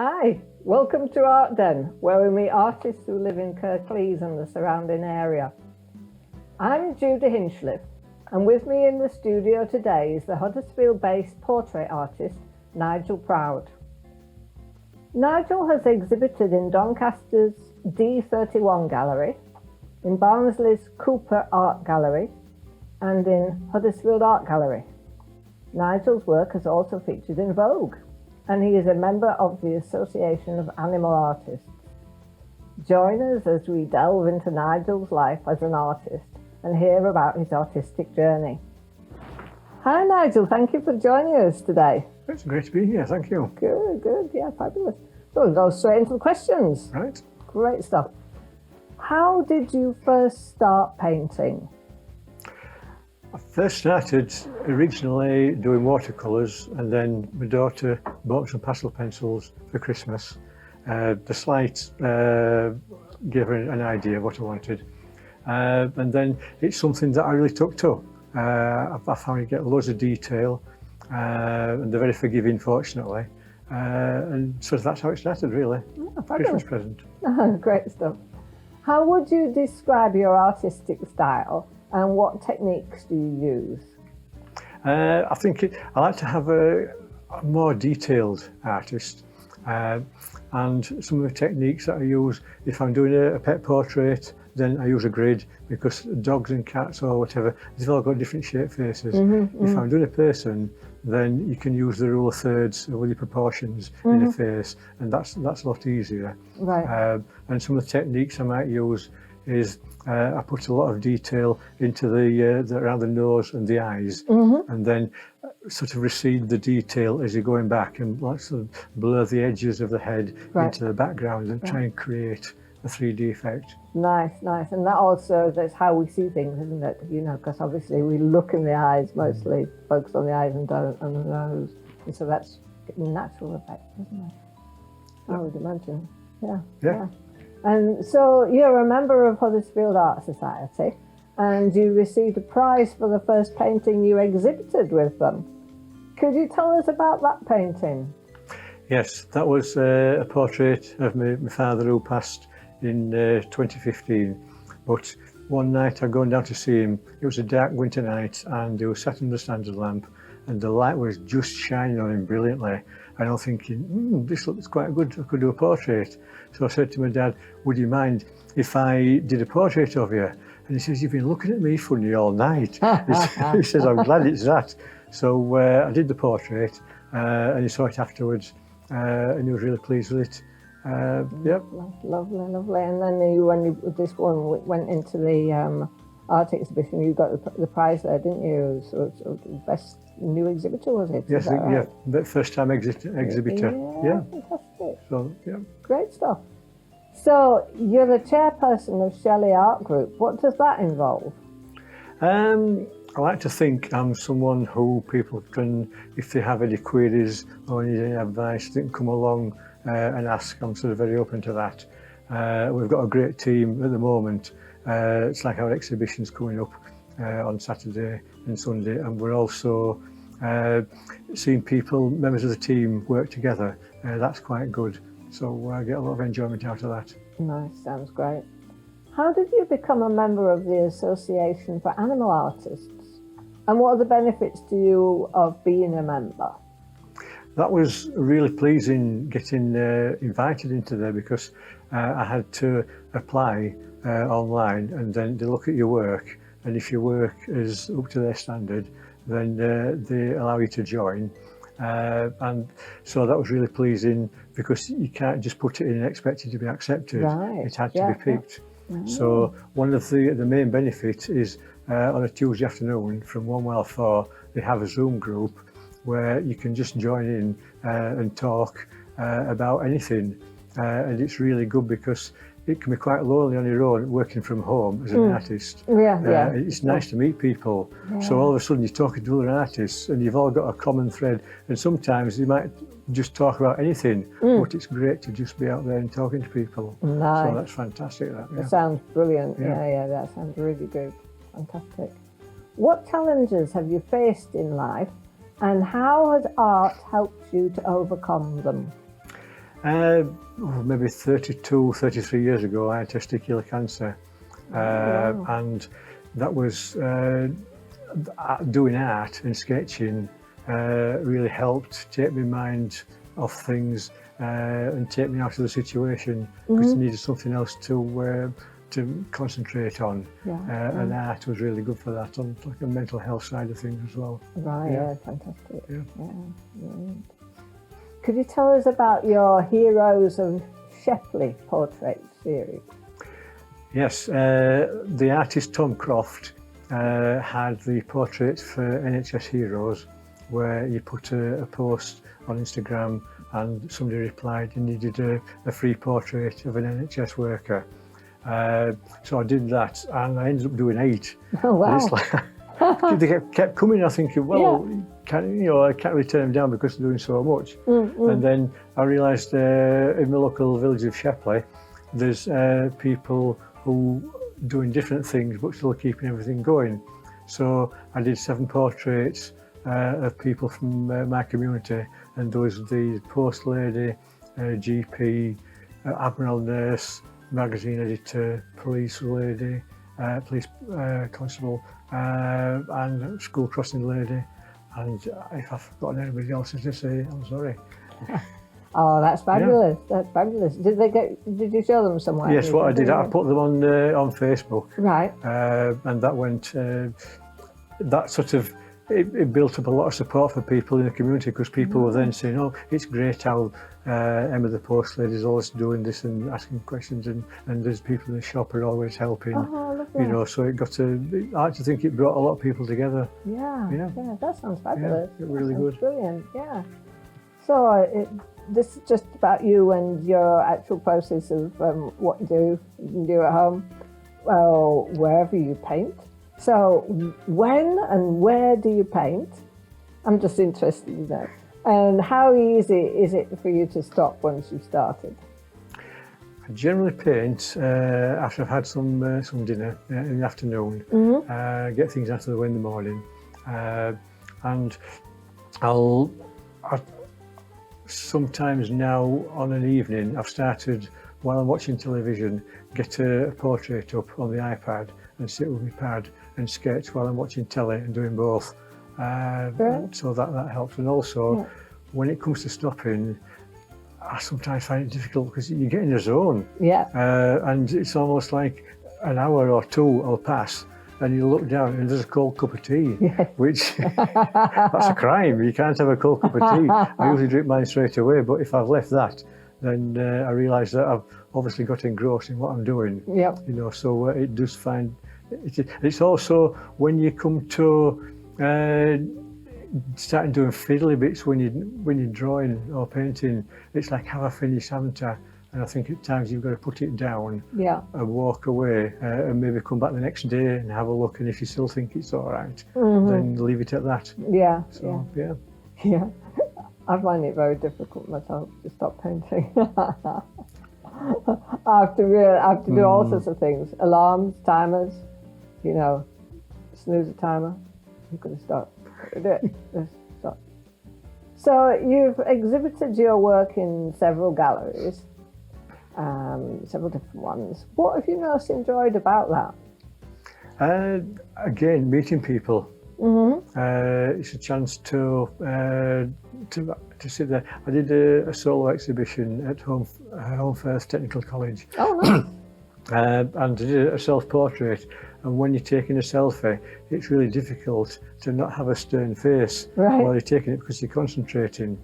Hi, welcome to Art Den, where we meet artists who live in Kirklees and the surrounding area. I'm Judy Hinchliffe, and with me in the studio today is the Huddersfield-based portrait artist, Nigel Proud. Nigel has exhibited in Doncaster's D31 Gallery, in Barnsley's Cooper Art Gallery, and in Huddersfield Art Gallery. Nigel's work has also featured in Vogue, and he is a member of the Association of Animal Artists. Join us as we delve into Nigel's life as an artist and hear about his artistic journey. Hi Nigel, thank you for joining us today. It's great to be here, thank you. Good, yeah, fabulous. So we'll go straight into the questions. Right. Great stuff. How did you first start painting? I first started originally doing watercolours, and then my daughter bought some pastel pencils for Christmas. The slight gave her an idea of what I wanted. And then it's something that I really took to. I found you get loads of detail, and they're very forgiving, fortunately. And so that's how it started, really. Oh, Christmas present. Great stuff. How would you describe your artistic style, and what techniques do you use? I think I like to have a more detailed artist, and some of the techniques that I use, if I'm doing a pet portrait, then I use a grid, because dogs and cats or whatever, they've all got different shaped faces. If I'm doing a person, then you can use the rule of thirds with your proportions in a face, and that's a lot easier. Right. And some of the techniques I might use is I put a lot of detail into the around the nose and the eyes, and then sort of recede the detail as you're going back, and like sort of blur the edges of the head into the background, and try and create a 3D effect. Nice. And that also, that's how we see things, isn't it? You know, because obviously we look in the eyes mostly, focus on the eyes and don't on the nose. And so that's a natural effect, isn't it? I would imagine. Yeah. And so you're a member of Huddersfield Art Society, and you received a prize for the first painting you exhibited with them. Could you tell us about that painting? Yes, that was a portrait of my father, who passed in 2015. But one night I'd gone down to see him. It was a dark winter night, and he was sat under the standard lamp, and the light was just shining on him brilliantly. And I'm thinking, this looks quite good, I could do a portrait. So I said to my dad, would you mind if I did a portrait of you? And he says, you've been looking at me funny all night. He says, I'm glad it's that. So I did the portrait, and he saw it afterwards, and he was really pleased with it. Yep. Lovely. And then when this one went into the art exhibition, you got the prize there, didn't you? So best new exhibitor, was it? Yes, right? The first time exhibitor. Yeah. Fantastic. So, yeah. Great stuff. So you're the chairperson of Shelley Art Group. What does that involve? I like to think I'm someone who people can, if they have any queries or need any advice, they can come along and ask. I'm sort of very open to that. We've got a great team at the moment. It's like our exhibition's coming up on Saturday and Sunday, and we're also seeing members of the team work together. That's quite good. So I get a lot of enjoyment out of that. Nice, sounds great. How did you become a member of the Association for Animal Artists? And what are the benefits to you of being a member? That was really pleasing, getting invited into there, because I had to apply online, and then they look at your work, and if your work is up to their standard, then they allow you to join. And so that was really pleasing, because you can't just put it in and expect it to be accepted. Right. It had to be picked. So one of the main benefits is on a Tuesday afternoon from 1 they have a Zoom group where you can just join in and talk about anything. And it's really good, because it can be quite lonely on your own working from home as an artist. It's nice to meet people. So all of a sudden you're talking to other artists, and you've all got a common thread, and sometimes you might just talk about anything, but it's great to just be out there and talking to people. Nice. So that's fantastic. That sounds brilliant. Yeah, that sounds really good. Fantastic. What challenges have you faced in life, and how has art helped you to overcome them? Maybe 32, 33 years ago, I had testicular cancer. Wow. And that was doing art and sketching really helped take my mind off things and take me out of the situation, because I needed something else to concentrate on. And art was really good for that, on like a mental health side of things as well. Right, yeah, fantastic. Yeah. Brilliant. Could you tell us about your Heroes of Shepley portrait series? Yes, the artist Tom Croft had the portraits for NHS Heroes, where you put a post on Instagram and somebody replied and needed a free portrait of an NHS worker. So I did that, and I ended up doing 8. Oh, wow. And it's like, they kept coming. I thinking, well, I can't really turn them down because they're doing so much. And then I realised in the local village of Shepley, there's people who doing different things but still keeping everything going. So I did 7 portraits of people from my community, and there was the post lady, GP, admiral nurse, magazine editor, police lady, police constable, and school crossing lady. And if I've forgotten anybody else, as I say, I'm sorry. Oh, that's fabulous! Yeah. That's fabulous. Did you show them somewhere? Yes, what I did, I put them on Facebook. Right. And that went. That sort of it built up a lot of support for people in the community, because people were then saying, "Oh, it's great how Emma the post lady is always doing this and asking questions, and there's people in the shop are always helping." Oh, lovely. So it got to. I actually think it brought a lot of people together. Yeah, that sounds fabulous. Yeah, really good. Brilliant. Yeah. So this is just about you and your actual process of what you do at home, well, wherever you paint. So when and where do you paint? I'm just interested in that. And how easy is it for you to stop once you've started? I generally paint after I've had some dinner in the afternoon, get things out of the way in the morning, and I'll sometimes now on an evening, I've started while I'm watching television, get a portrait up on the iPad and sit with my pad and sketch while I'm watching telly, and doing both. So that helps. And also, when it comes to stopping, I sometimes find it difficult because you get in a zone. Yeah. And it's almost like an hour or two will pass, and you look down and there's a cold cup of tea, which that's a crime. You can't have a cold cup of tea. I usually drink mine straight away, but if I've left that, then I realise that I've obviously got engrossed in what I'm doing. Yeah. So it does find. It's also when you come to starting doing fiddly bits when you're drawing or painting. It's like, have I finished, haven't I? And I think at times you've got to put it down and walk away, and maybe come back the next day and have a look, and if you still think it's all right, then leave it at that. Yeah. So, yeah. I find it very difficult myself to stop painting. I have to do all sorts of things. Alarms, timers, snooze a timer. You've got to stop. Do it. Just stop. So you've exhibited your work in several galleries. Several different ones. What have you most enjoyed about that? Again, meeting people. It's a chance to sit there. I did a solo exhibition at Home First Technical College. Oh, nice. And I did a self-portrait. And when you're taking a selfie, it's really difficult to not have a stern face while you're taking it, because you're concentrating.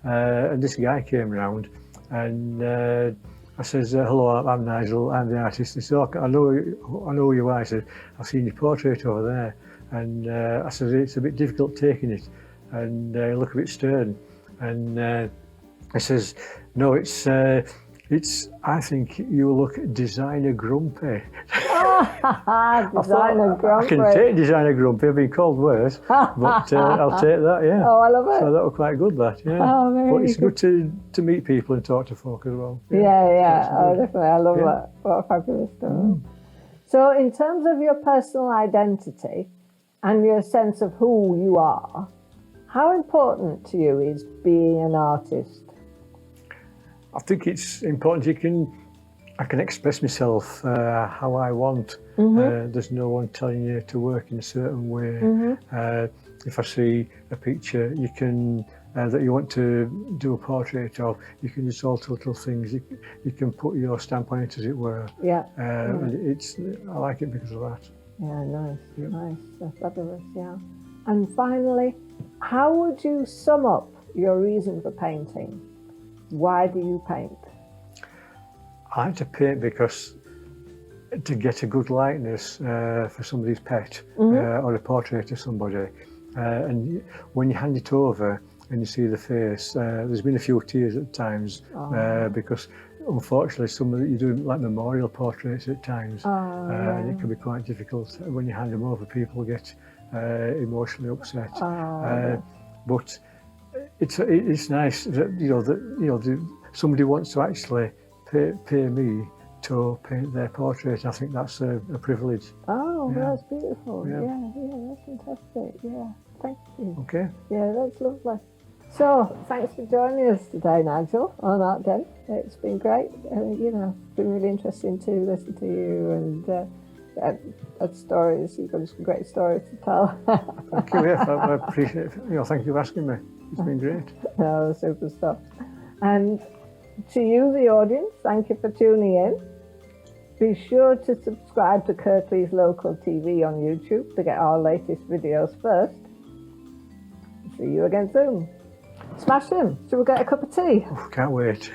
And this guy came round, and I says, "Hello, I'm Nigel, I'm the artist." He said, "Oh, I know who you are." I said, "I've seen your portrait over there." And I said, "It's a bit difficult taking it, and you look a bit stern." And he says, "No, it's I think you look designer grumpy." Designer grumpy. I can take designer grumpy, I've been called worse, but I'll take that, yeah. Oh, I love it. So that was quite good, that, yeah. Oh, but it's good to meet people and talk to folk as well. Yeah. Oh, definitely, I love that. What a fabulous story. So in terms of your personal identity and your sense of who you are, how important to you is being an artist? I think it's important I can express myself how I want. There's no one telling you to work in a certain way. If I see a picture that you want to do a portrait of, you can just alter little things. You can put your stamp on it, as it were. Yeah. I like it because of that. Yeah, nice, nice. That's fabulous, yeah. And finally, how would you sum up your reason for painting? Why do you paint? I like to paint because to get a good likeness for somebody's pet or a portrait of somebody. And when you hand it over and you see the face, there's been a few tears at times because unfortunately some of you do like memorial portraits at times and it can be quite difficult. When you hand them over, people get emotionally upset. But it's nice that somebody wants to actually pay me to paint their portrait. I think that's a privilege. Oh, that's beautiful. Yeah, that's fantastic. Yeah, thank you. Okay. Yeah, that's lovely. So, thanks for joining us today, Nigel, on Art Den. It's been great. It's been really interesting to listen to you and stories. You've got some great stories to tell. Thank you. Yes, I appreciate it. Thank you for asking me. It's been great. No, super stuff. And to you, the audience, thank you for tuning in. Be sure to subscribe to Kirklees Local TV on YouTube to get our latest videos first. See you again soon. Smash him. Shall we get a cup of tea? Can't wait.